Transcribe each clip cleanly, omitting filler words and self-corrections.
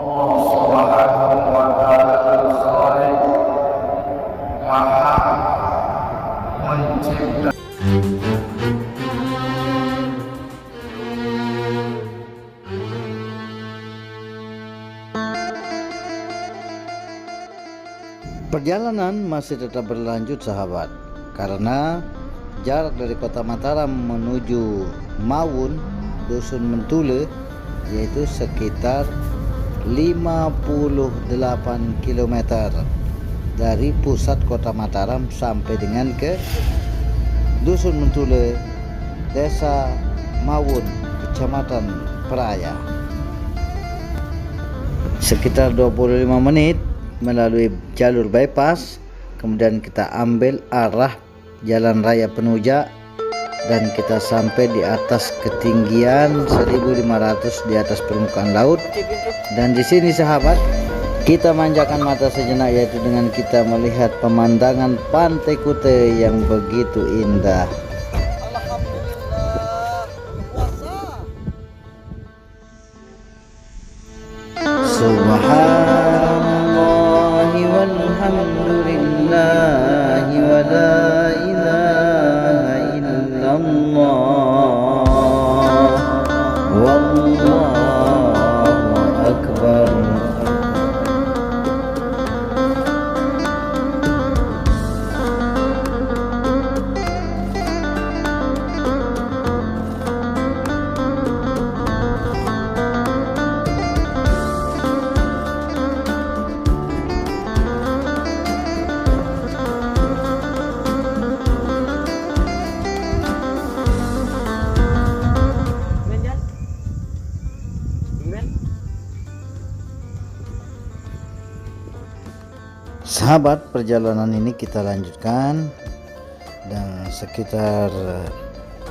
Allah Subhanahu wa Ta'ala Al-Khaliq, Maha Mencipta. Perjalanan masih tetap berlanjut sahabat, karena jarak dari kota Mataram menuju Mawun, Dusun Mentule, yaitu sekitar 58 km dari pusat kota Mataram sampai dengan ke Dusun Mentule, Desa Mawun, Kecamatan Peraya. Sekitar 25 menit melalui jalur bypass, kemudian kita ambil arah Jalan Raya Penuja dan kita sampai di atas ketinggian 1500 di atas permukaan laut. Dan di sini sahabat, kita manjakan mata sejenak, yaitu dengan kita melihat pemandangan Pantai Kute yang begitu indah. Subhanallahi walhamdulillahi wa la ilaha illallah wallahu akbar. Sahabat, perjalanan ini kita lanjutkan dan sekitar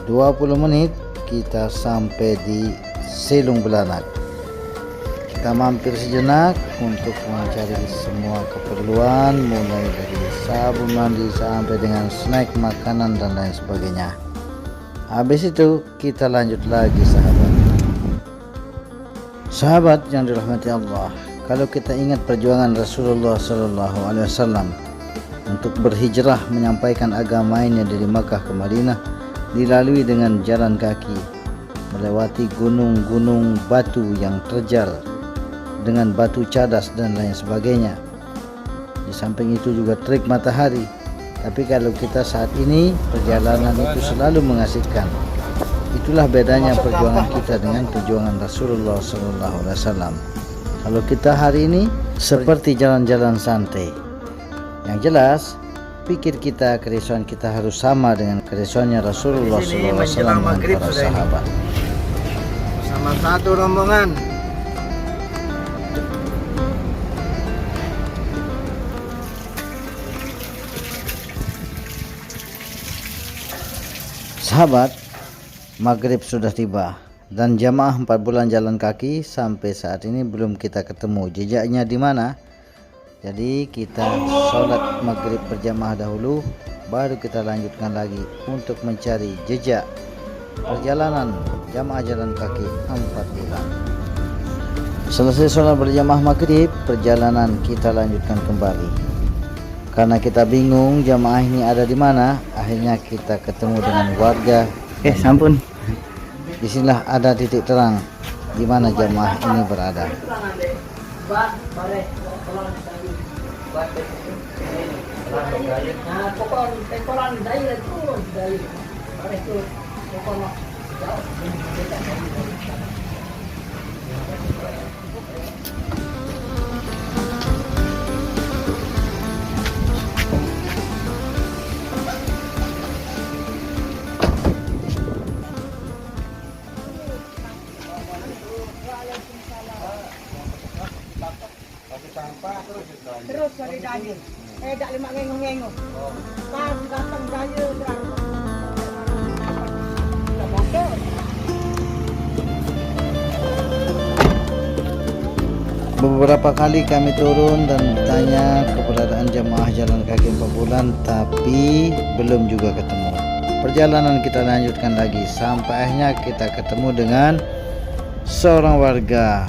20 menit kita sampai di Selung Belanak. Kita mampir sejenak untuk mencari semua keperluan, mulai dari sabun mandi sampai dengan snack, makanan dan lain sebagainya. Habis itu kita lanjut lagi sahabat. Sahabat yang dirahmati Allah, kalau kita ingat perjuangan Rasulullah SAW untuk berhijrah menyampaikan agamanya dari Makkah ke Madinah, dilalui dengan jalan kaki, melewati gunung-gunung batu yang terjal dengan batu cadas dan lain sebagainya. Di samping itu juga terik matahari. Tapi kalau kita saat ini, perjalanan itu selalu mengasihkan. Itulah bedanya perjuangan kita dengan perjuangan Rasulullah SAW. Kalau kita hari ini seperti jalan-jalan santai. Yang jelas, pikir kita, kerisauan kita harus sama dengan kerisauannya Rasulullah SAW dengan para sahabat. Sama satu rombongan. Sahabat, maghrib sudah tiba. Dan jamaah 4 bulan jalan kaki sampai saat ini belum kita ketemu jejaknya di mana. Jadi kita sholat maghrib berjamaah dahulu, baru kita lanjutkan lagi untuk mencari jejak perjalanan jamaah jalan kaki 4 bulan. Selesai sholat berjamaah maghrib, perjalanan kita lanjutkan kembali. Karena kita bingung jamaah ini ada di mana, akhirnya kita ketemu dengan warga. Sampun. Disinilah ada titik terang di mana jamaah ini berada. Terus dari daya. Tak lima ngengong-ngengong. Pas datang daya terang. Beberapa kali kami turun dan bertanya keberadaan jamaah jalan kaki 4 bulan, tapi belum juga ketemu. Perjalanan kita lanjutkan lagi sampai akhirnya kita ketemu dengan seorang warga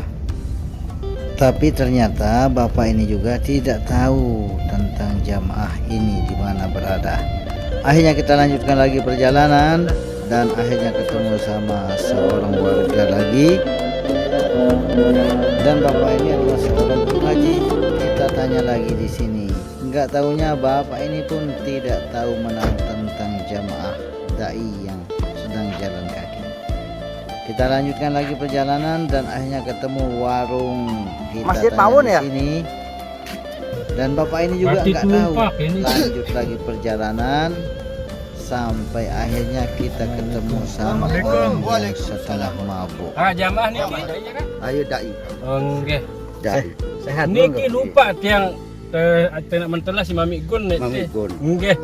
Tapi ternyata bapak ini juga tidak tahu tentang jamaah ini di mana berada. Akhirnya kita lanjutkan lagi perjalanan dan akhirnya ketemu sama seorang warga lagi. Dan bapak ini adalah seorang pengaji. Kita tanya lagi di sini. Enggak tahunya bapak ini pun tidak tahu menang tentang jamaah dai yang sedang jalan kaki. Kita lanjutkan lagi perjalanan dan akhirnya ketemu warung kita Masjid tanya Mawon di ya? sini. Dan bapak ini juga Mati nggak tahu. tumpak ini. Lanjut lagi perjalanan sampai akhirnya kita ketemu sama orang yang setelah mabuk. Jamaah ni kan? Ayo dai. Okey. Dai. Sehat Niki lupa tiang nak mentelah si Mami Gun ni. Mami Gun. Nggih.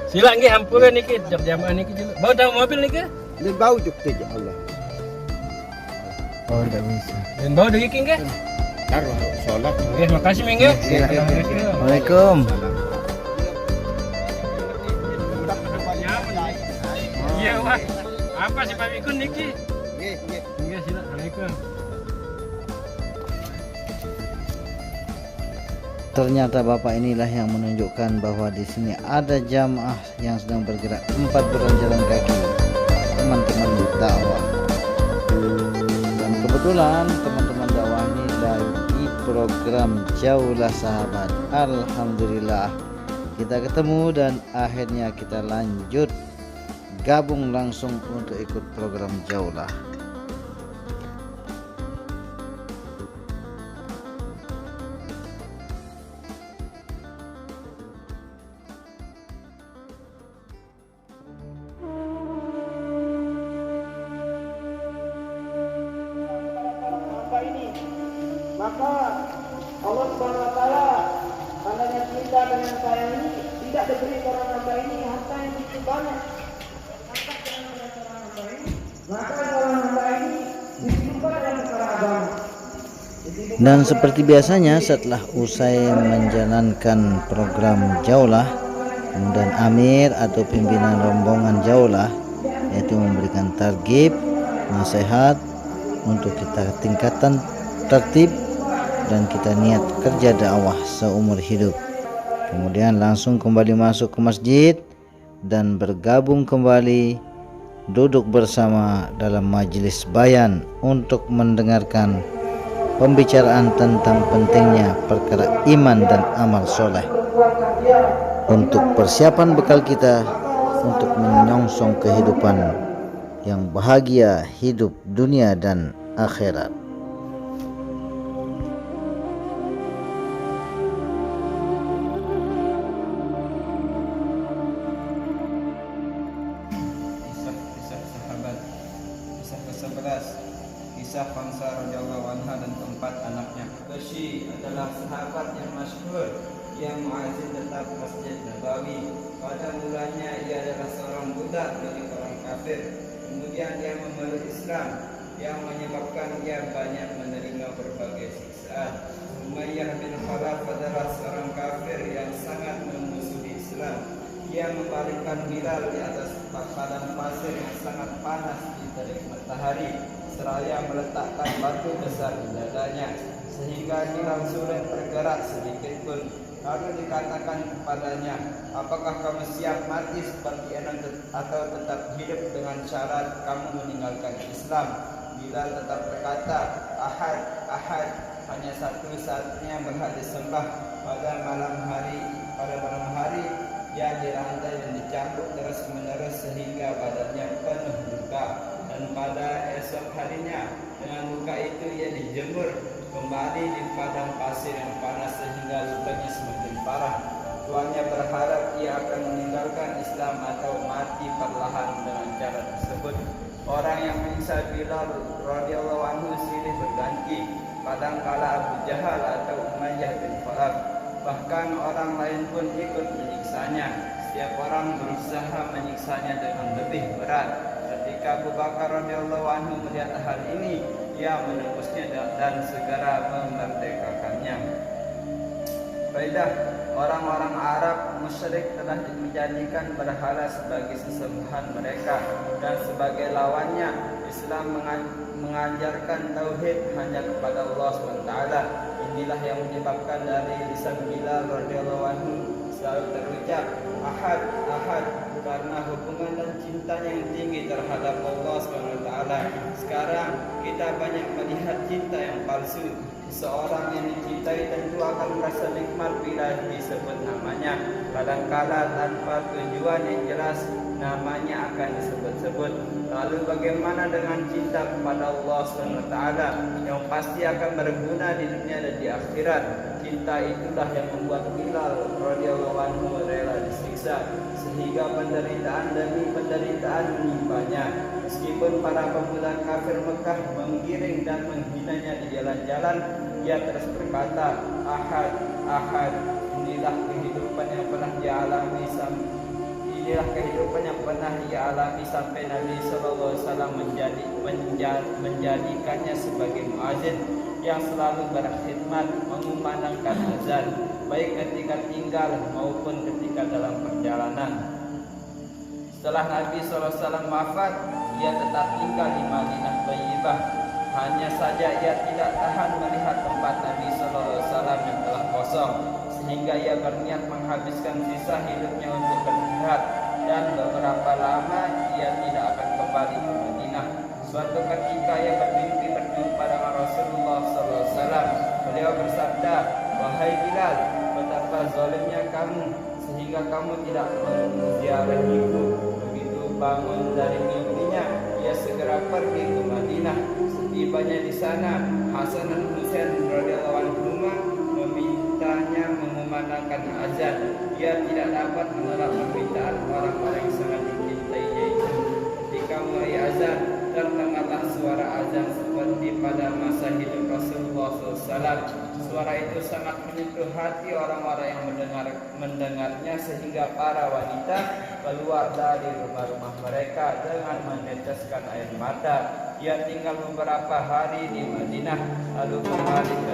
Sila nggih hampura niki jamaah niki juga. Bawa dalam mobil niki. Ini bau juk ya Allah. Oh, tidak bisa. Dan bawa dari nggih. Taruh sholat. Nggih, makasih nggih. Assalamualaikum. Iya, Pak. Apa si Mami Gun niki? Nggih, nggih. Nggih, sila. Assalamualaikum. Ternyata bapak inilah yang menunjukkan bahwa di sini ada jamaah yang sedang bergerak 4 berjalan kaki, teman-teman dakwah. Dan kebetulan teman-teman dakwah ini lagi program Jauhlah Sahabat. Alhamdulillah kita ketemu dan akhirnya kita lanjut gabung langsung untuk ikut program Jauhlah. Maka Allah Subhanahu wa taala tandanya cinta dengan saya ini tidak diberi orang hamba ini harta yang begitu banyak. Maka orang hamba ini disibukkan dengan perkara agama. Dan seperti biasanya setelah usai menjalankan program Jauhlah, kemudian Amir atau pimpinan rombongan Jauhlah yaitu memberikan targib, nasihat untuk kita tingkatan tertib dan kita niat kerja dakwah seumur hidup. Kemudian langsung kembali masuk ke masjid dan bergabung kembali duduk bersama dalam majelis bayan untuk mendengarkan pembicaraan tentang pentingnya perkara iman dan amal soleh untuk persiapan bekal kita untuk menyongsong kehidupan yang bahagia, hidup dunia dan akhirat. Kisah sahabat. Kisah ke-11, kisah Khamsah radhiyallahu anha dan keempat anaknya. Bashi adalah sahabat yang masyhur yang muazzin tetap Masjid Nabawi. Pada mulanya ia adalah seorang budak dari orang kafir. Kemudian dia memeluk Islam yang menyebabkan ia banyak menerima berbagai siksaan. Umayyah bin Khalaf adalah seorang kafir yang sangat memusuhi Islam. Ia membaringkan Bilal di atas padang pasir yang sangat panas di terik matahari, seraya meletakkan batu besar di dadanya, sehingga Bilal sulit bergerak sedikit pun. Lalu dikatakan kepadanya, apakah kamu siap mati seperti anak atau tetap hidup dengan syarat kamu meninggalkan Islam? Bilal tetap berkata, Ahad, Ahad, hanya satu-satunya berhak disembah. Pada malam hari ia dirantai dan dicambuk terus-menerus sehingga badannya penuh luka. Dan pada esok harinya dengan luka itu ia dijemur kembali di padang pasir yang panas sehingga lukanya semakin parah. Tuannya berharap ia akan meninggalkan Islam atau mati perlahan dengan cara tersebut. Orang yang menyiksa Bilal radhiyallahu anhu silih berganti, kadangkala Abu Jahal atau Umayyah bin Khalaf. Bahkan orang lain pun ikut menyiksanya. Setiap orang berusaha menyiksanya dengan lebih berat. Ketika Abu Bakar radhiyallahu anhu melihat hal ini, ia menembusnya dan segera memerdekakannya. Faedah, orang-orang Arab musyrik telah menjadikan berhala sebagai sesembahan mereka, dan sebagai lawannya Islam mengajarkan tauhid hanya kepada Allah SWT. inilah yang menyebabkan dari lisan Bilal radhiyallahu anhu selalu terucap ahad, ahad, karena hubungan dan cintanya yang tinggi terhadap Allah SWT. Sekarang kita banyak melihat cinta yang palsu. Seseorang yang dicintai tentu akan merasa nikmat bila disebut namanya. Kadangkala tanpa tujuan yang jelas namanya akan disebut-sebut. Lalu bagaimana dengan cinta kepada Allah SWT yang pasti akan berguna di dunia dan di akhirat? Cinta itulah yang membuat Bilal radhiyallahu anhu rela disiksa sehingga penderitaan demi penderitaan menimpanya. Meskipun para pemuda kafir Mekah menggiring dan menghinanya di jalan-jalan, ia terus berkata, ahad, ahad. Inilah kehidupan yang pernah dialami sampai Nabi SAW menjadikannya sebagai muazin yang selalu berkhidmat mengumandangkan azan, baik ketika tinggal maupun ketika dalam perjalanan. Setelah Nabi SAW wafat, ia tetap tinggal di Madinah Thayyibah. Hanya saja ia tidak tahan melihat tempat Nabi SAW yang telah kosong, sehingga ia berniat menghabiskan sisa hidupnya untuk berjihad, dan beberapa lama ia tidak akan kembali ke Madinah. Suatu ketika ia bermimpi berjumpa dengan Rasulullah SAW. Beliau bersabda, wahai Bilal, betapa zalimnya kamu sehingga kamu tidak menziarahiku. Begitu bangun dari mimpinya, ia segera pergi ke Madinah. Setibanya di sana, Hasan dan Husain radhiyallahu anhuma memintanya mengumandangkan azan. Ia tidak dapat menolak permintaan orang-orang yang sangat dicintainya itu. Ketika mulai azan, terdengarlah suara azan seperti pada masa hidup Rasulullah SAW. Suara itu sangat menyentuh hati orang-orang yang mendengarnya sehingga para wanita keluar dari rumah-rumah mereka dengan meneteskan air mata. Ia tinggal beberapa hari di Madinah lalu kembali ke